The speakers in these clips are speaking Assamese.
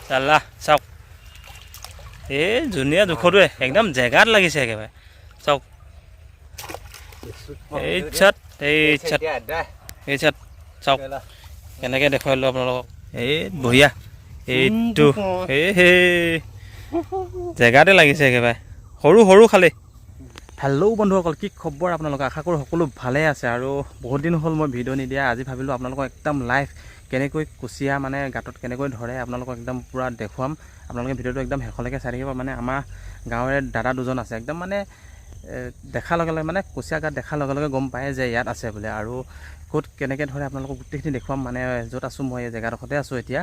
চাল্লা চাওক এই ধুনীয়া জোখটোৱে একদম জেগাত লাগিছে একেবাৰে চাওক এই চাত চাওক কেনেকৈ দেখুৱালোঁ আপোনালোকক এই বঢ়িয়া এইটো সেই জেগাতে লাগিছে একেবাৰে সৰু সৰু খালি হেল্ল' বন্ধুসকল কি খবৰ আপোনালোকে আশা কৰোঁ সকলো ভালে আছে আৰু বহুত দিন হ'ল মই ভিডিঅ' নিদিয়া আজি ভাবিলোঁ আপোনালোকক একদম লাইভ কেনেকৈ কুচিয়া মানে গাঁতত কেনেকৈ ধৰে আপোনালোকক একদম পূৰা দেখুৱাম আপোনালোকে ভিডিঅ'টো একদম শেষলৈকে চাই থাকিব মানে আমাৰ গাঁৱৰে দাদা দুজন আছে একদম মানে দেখাৰ লগে লগে মানে কুচিয়া গাঁত দেখাৰ লগে লগে গম পায় যে ইয়াত আছে বোলে আৰু ক'ত কেনেকৈ ধৰে আপোনালোকক গোটেইখিনি দেখুৱাম মানে য'ত আছোঁ মই এই জেগাডোখৰতে আছোঁ এতিয়া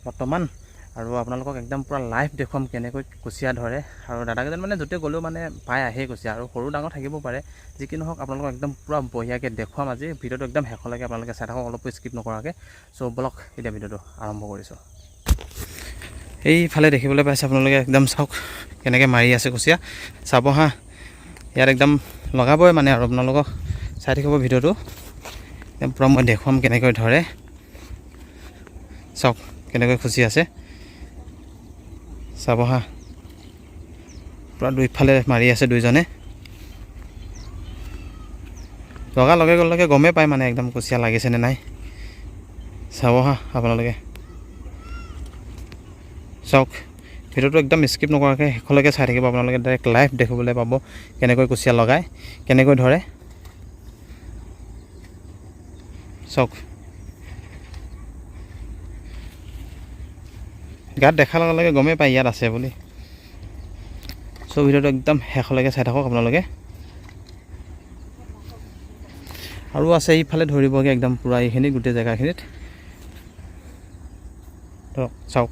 বৰ্তমান আৰু আপোনালোকক একদম পূৰা লাইভ দেখুৱাম কেনেকৈ কুচিয়া ধৰে আৰু দাদাকেইজন মানে য'তে গ'লেও মানে পাই আহে কুচিয়া আৰু সৰু ডাঙৰ থাকিব পাৰে যি কি নহওক আপোনালোকক একদম পূৰা বঢ়িয়াকৈ দেখুৱাম আজি ভিডিঅ'টো একদম শেষলৈকে আপোনালোকে চাই থাকক অলপো স্কিপ নকৰাকৈ চ' বলক এতিয়া ভিডিঅ'টো আৰম্ভ কৰিছোঁ এইফালে দেখিবলৈ পাইছে আপোনালোকে একদম চাওক কেনেকৈ মাৰি আছে কুচিয়া চাব হা ইয়াত একদম লগাবই মানে আৰু আপোনালোকক চাই থাকিব ভিডিঅ'টো একদম পূৰা মই দেখুৱাম কেনেকৈ ধৰে চাওক কেনেকৈ খুচি আছে চাব হা পূৰা দুইফালে মাৰি আছে দুইজনে লগাৰ লগে লগে গমেই পায় মানে একদম কুচিয়া লাগিছেনে নাই চাব হা আপোনালোকে চাওক ভিডিঅ'টো একদম স্কিপ নকৰাকৈ শেষলৈকে চাই থাকিব আপোনালোকে ডাইৰেক্ট লাইভ দেখিবলৈ পাব কেনেকৈ কুচিয়া লগায় কেনেকৈ ধৰে চাওক গাত দেখাৰ লগে লগে গমেই পায় ইয়াত আছে বুলি চ' ভিডিঅ'টো একদম শেষলৈকে চাই থাকক আপোনালোকে আৰু আছে এইফালে ধৰিবগৈ একদম পূৰা এইখিনি গোটেই জেগাখিনিত চাওক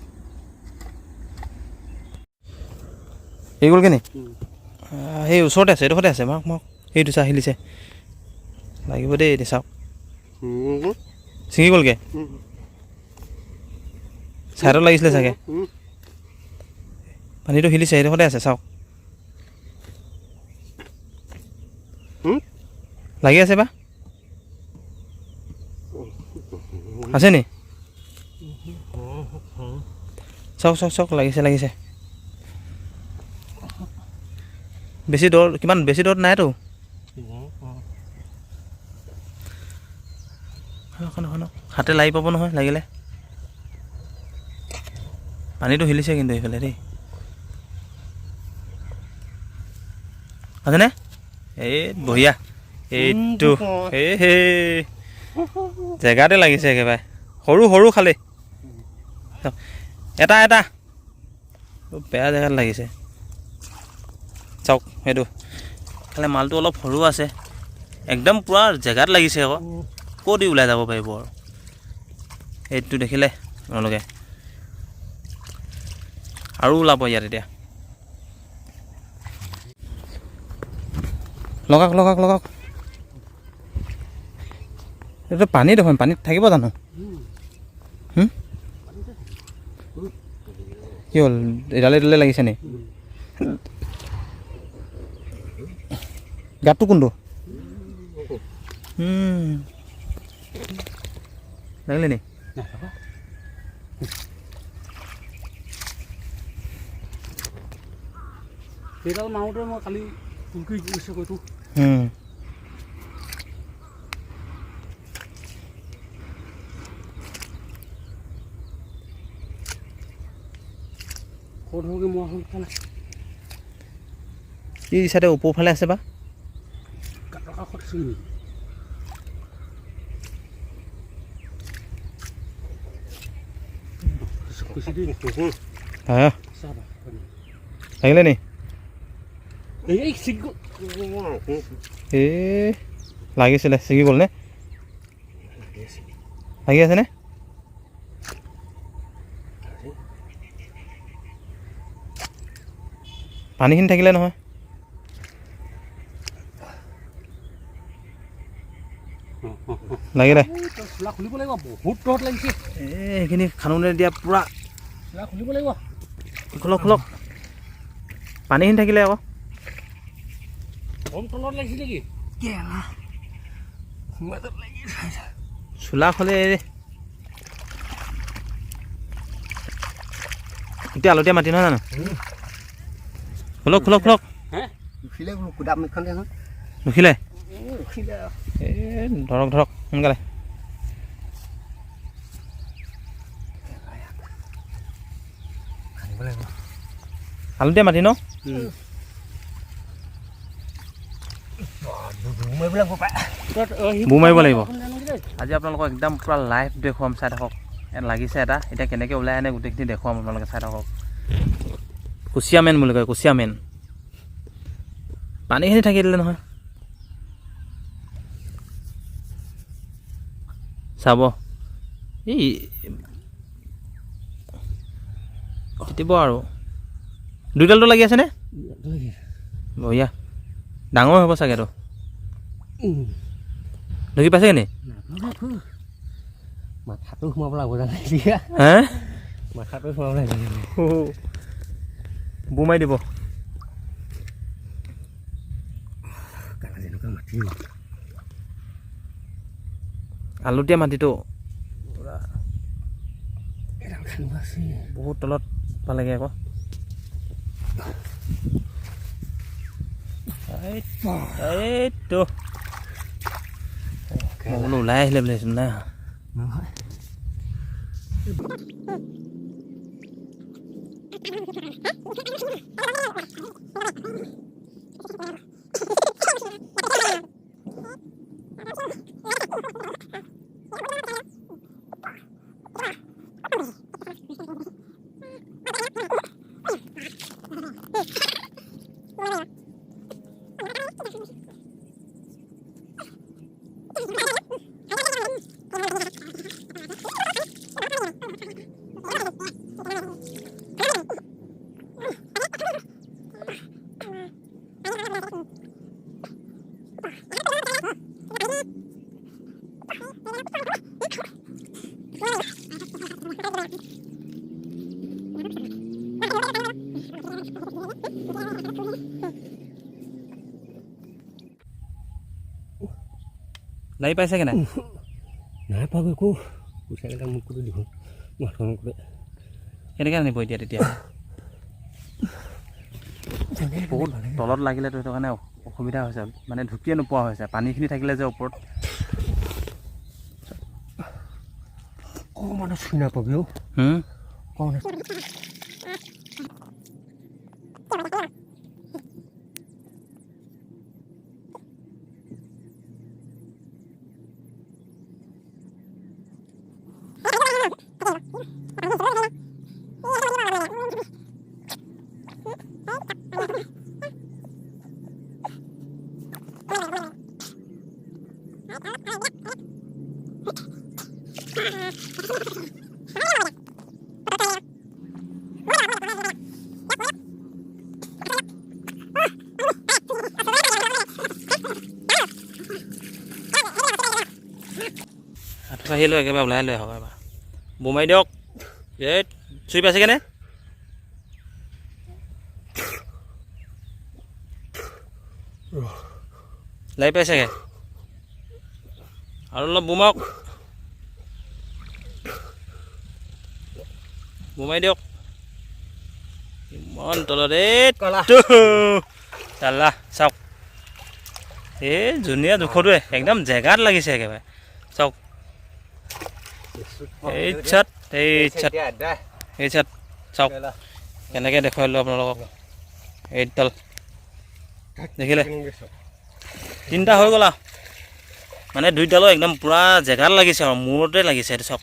এই গ'লগৈ নি সেই ওচৰতে আছে এইডোখৰতে আছে মাক মোক সেইটো চা হিলিছে লাগিব দেই এতিয়া চাওক ছিঙি গ'লগৈ ছাইডত লাগিছিলে চাগে পানীটো হিলিছে এইডোখৰতে আছে চাওক লাগি আছে বা আছে নি চাওক চাওক চাওক লাগিছে লাগিছে বেছি দূৰ কিমান বেছি দূৰত নাইতো হাতে লাগি পাব নহয় লাগিলে পানীটো হিলিছে কিন্তু এইফালে দেই আছেনে এই বঢ়িয়া এইটো সেই জেগাতে লাগিছে একেবাৰে সৰু সৰু খালি এটা এটা বেয়া জেগাত লাগিছে চাওক সেইটো খালি মালটো অলপ সৰু আছে একদম পূৰা জেগাত লাগিছে আকৌ ক'ত ওলাই যাব পাৰিব আৰু এইটো দেখিলে আপোনালোকে আৰু ওলাব ইয়াত এতিয়া লগাওক লগাওক লগাওক এইটো পানী দেখোন পানীত থাকিব জানো কি হ'ল এডালে এডালে লাগিছে নি গাঁতটো কোনটো লাগিলে নি সেইডাল মাৰোঁতে মই কালি ফুলকি গৈছে কৈতো ক'ত হ'বগৈ মই হ'ল কেনে এই চাইডে ওপৰফালে আছে বা গাঁতৰ কাষত চিনি লাগিলে নি লাগিছিলে ছিগি গ'ল নে লাগি আছেনে পানীখিনি থাকিলে নহয় লাগিলে খুলিব লাগিব বহুত দূৰত লাগিছে এইখিনি খানোতে দিয়া পূৰা খুলিব লাগিব খোলক খোলক পানীখিনি থাকিলে আকৌ কম তলত লাগিছে নেকি চোলা খোলে এতিয়া আলতীয়া মাটি নহয় জানো খোলক খোলক খোলক উঠিলে বোলো কুদাম এখন দেচোন নুখিলে উঠিলে এই ধৰক ধৰক সোনকালে খানিব লাগিব আলতীয়া মাটি ন বুৰ মাৰিব লাগিব আজি আপোনালোকক একদম পূৰা লাইভ দেখুৱাম চাই থাকক ইয়াত লাগিছে এটা এতিয়া কেনেকৈ ওলাই আনে গোটেইখিনি দেখুৱাম আপোনালোকে চাই থাকক কুচিয়া মেন বুলি কয় কুচিয়া মেন পানীখিনি থাকি দিলে নহয় চাব এই দিব আৰু দুইডালটো লাগি আছেনে বঢ়িয়া ডাঙৰ হ'ব চাগেতো ঢুকি পাইছে নি মাথাটো সোমাব লাগিব জানে হে মাথাটো সোমাব লাগিব বুৰ মাৰি দিব যেনেকুৱা মাটি আলতীয়া মাটিটো খানিব আছে বহুত তলত পালেগৈ আকৌ এইটো মই বোলো ওলাই আহিলে বুলি ভাবিছোঁ নাই নহয় লাগি পাইছেগৈ নাই নাই পাব একো পইচাকেইটা মোক কৰি দিব মাথা নকৰে কেনেকৈ আনিব এতিয়া তেতিয়া বহুত তলত লাগিলেতো সেইটো কাৰণে অসুবিধা হৈছে মানে ঢুকিয়ে নোপোৱা হৈছে পানীখিনি থাকিলে যে ওপৰত অকণমান চুই নাপাবি অকণমান আহিলোঁ একেবাৰে ওলাই লৈ আহক এবাৰ বুৰ মাৰি দিয়ক এই চুই পাইছেগৈনে লাগি পাইছেগৈ আৰু অলপ বুৰ মাৰক বুৰ মাৰি দিয়ক ইমান তলত চালা চাওক এই ধুনীয়া জোখটোৱে একদম জেগাত লাগিছে একেবাৰে চাওক এই চাট চাওক কেনেকৈ দেখুৱালোঁ আপোনালোকক এইডাল দেখিলে তিনিটা হৈ গ'ল মানে দুইডালো একদম পূৰা জেগাত লাগিছে আৰু মূৰতে লাগিছে এইটো চাওক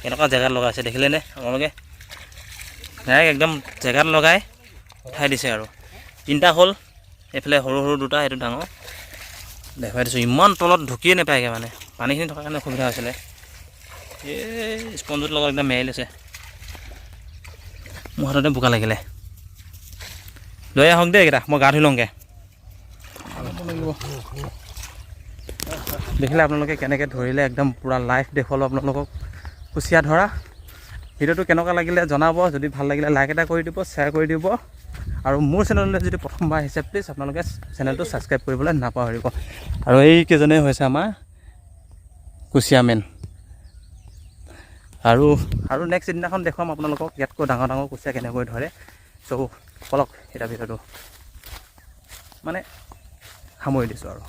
কেনেকুৱা জেগাত লগাইছে দেখিলেনে আপোনালোকে ডাইৰেক্ট একদম জেগাত লগাই উঠাই দিছে আৰু তিনিটা হ'ল এইফালে সৰু সৰু দুটা সেইটো ডাঙৰ দেখুৱাই দিছোঁ ইমান তলত ঢুকিয়ে নাপায়গৈ মানে পানীখিনি থকাৰ কাৰণে অসুবিধা হৈছিলে এই স্পঞ্জৰ লগত একদম মেৰি লৈছে মোৰ হাততে বোকা লাগিলে লৈ আহক দেই এইকেইটা মই গা ধুই লওঁগৈ দেখিলে আপোনালোকে কেনেকৈ ধৰিলে একদম পূৰা লাইভ দেখুৱালোঁ আপোনালোকক কুচিয়া ধৰা ভিডিঅ'টো কেনেকুৱা লাগিলে জনাব যদি ভাল লাগিলে লাইক এটা কৰি দিব শ্বেয়াৰ কৰি দিব আৰু মোৰ চেনেললৈ যদি প্ৰথমবাৰ আহিছে প্লিজ আপোনালোকে চেনেলটো ছাবস্ক্ৰাইব কৰিবলৈ নাপাহৰিব আৰু এইকেইজনেই হৈছে আমাৰ কুচিয়া মেন আৰু নেক্সট দিনাখন দেখুৱাম আপোনালোকক ইয়াতকৈ ডাঙৰ ডাঙৰ কুচিয়া কেনেকৈ ধৰে। চ' বলক এতিয়া ভিডিঅ'টো মানে সামৰি দিছোঁ আৰু।